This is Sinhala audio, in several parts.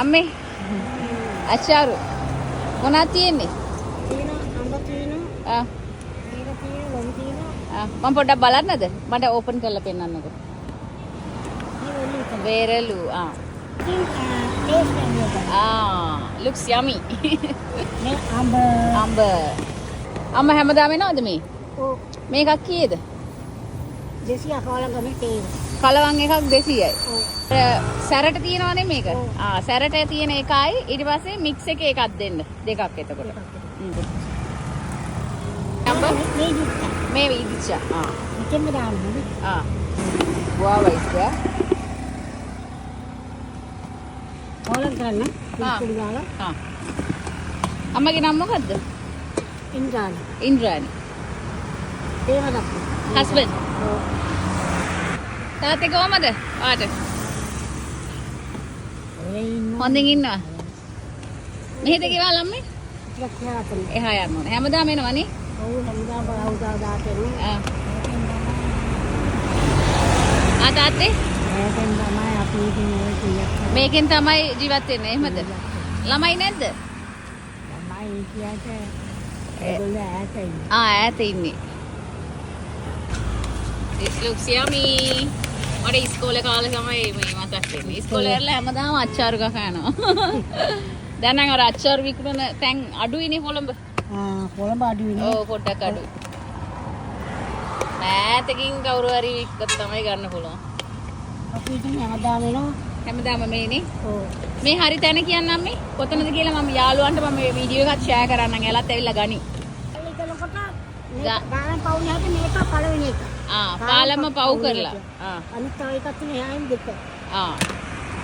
අම්මේ අචාරු මොනවද තියෙන්නේ? අඹ තියෙනවා. ආ මේක තියෙනවා, ලොම් තියෙනවා. මම පොඩ්ඩක් බලන්නද? මට ඕපන් කරලා පෙන්නන්නකෝ. වේරලු looks yummy. මේ අඹ අම්ම හැමදාම එනවද මේ? ඔව්. මේකක් කීයද? 200 කවලගම තේම. කලවම් එකක් 200යි. ඔව්. සැරට තියෙනවනේ මේක. ඔව්. සැරට තියෙන එකයි ඊට පස්සේ මික්ස් එකේ එකක් දෙන්න. දෙකක් එතකොට. අම්බ මේ දික්ක. මේ ඉදිච්චා. මෙතෙන්ම දාන්නේ. ගුවාවයිස් ගා. කවලම් කරන්න. පිළිකුඩු දාලා. අම්මගේ නම මොකද්ද? ඉන්ද්‍රාණි. ඉන්ද්‍රාණි. තේම දක්ව. හස්බන්ඩ්. ඔව්. තාත්තේ කොහමද? ආට. හොඳින් ඉන්නවා. මෙහෙද ගෙවල් අම්මේ? එහා යන්න ඕනේ. හැමදාම එනවනේ. ඔව් හැමදාම අවුදා දාට එන්නේ. තාත්තේ? මේකෙන් තමයි අපි ඉතින් ඔය කීයක්. මේකෙන් තමයි ජීවත් වෙන්නේ එහෙමද? ළමයි නැද්ද? ළමයි කියට ඒගොල්ලෝ ඈත ඉන්නේ. ඈත ඉන්නේ. This looks yummy. මට ඉස්කෝලේ කාලේ තමයි මේ මතක් වෙන්නේ. ඉස්කෝලේ වල හැමදාම අච්චාරු කකා යනවා. දැන් නම් අර අච්චාරු විකුණන තැන් අඩුයිනේ කොළඹ. කොළඹ අඩුයිනේ. ඔව් පොඩ්ඩක් අඩුයි. ඈතකින් කවුරු හරි වික්කත් තමයි ගන්න පුළුවන්. අපි ඉතින් හැමදාම එනවා. හැමදාම මේනේ. ඔව්. මේ හරි තැන කියන්නම් මේ. කොතනද කියලා මම යාළුවන්ට මම මේ වීඩියෝ එකක් ෂෙයා කරන්නම්. එයාලත් ඇවිල්ලා ගනි. ඒකලකොට ගාන පවුල හැද මේක පළවෙනි එක. පාලම පව් කරලා. අනිත් තව එකක් තියෙන එහායින් දෙක.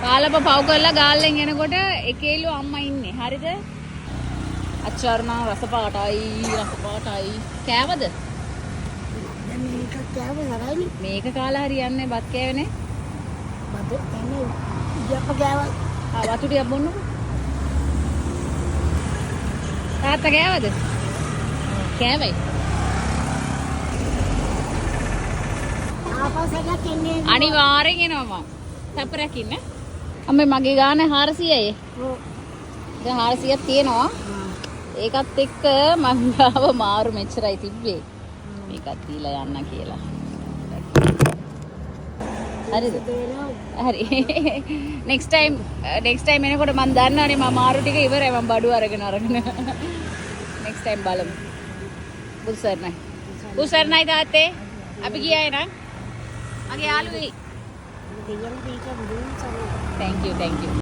පාලම පව් කරලා ගාල්ලෙන් එනකොට එකේලු අම්මා ඉන්නේ. හරිද? අච්චාරුණා රස පාටයි. කෑවද? දැන් මේක කෑව නරයිනේ. මේක කාලා හරියන්නේ බත් කෑවනේ. බත් එන්නේ ඉයප්ප කෑව. වතු ටිකක් බොන්නකෝ. තාත්තා කෑවද? කෑවයි. ආපස්සට එන්නේ. අනිවාර්යෙන් එනවා මම. තප්පරයක් ඉන්න. අම්මේ මගේ ගාන 400යි. ඔව්. දැන් 400ක් තියෙනවා. ඒකත් එක්ක මං ගාව මාරු මෙච්චරයි තිබ්බේ. මේකත් දීලා යන්න කියලා. හරිද? හරි. next time එනකොට මම දන්නවනේ මම මාරු ටික ඉවරයි මම බඩු අරගෙන. next time බලමු. බුසර්ණයි තාත්තේ. අපි ගියාේ නං. මගේ යාළුවෙයි. දෙයයන් දීක බුදුන් සරණයි. thank you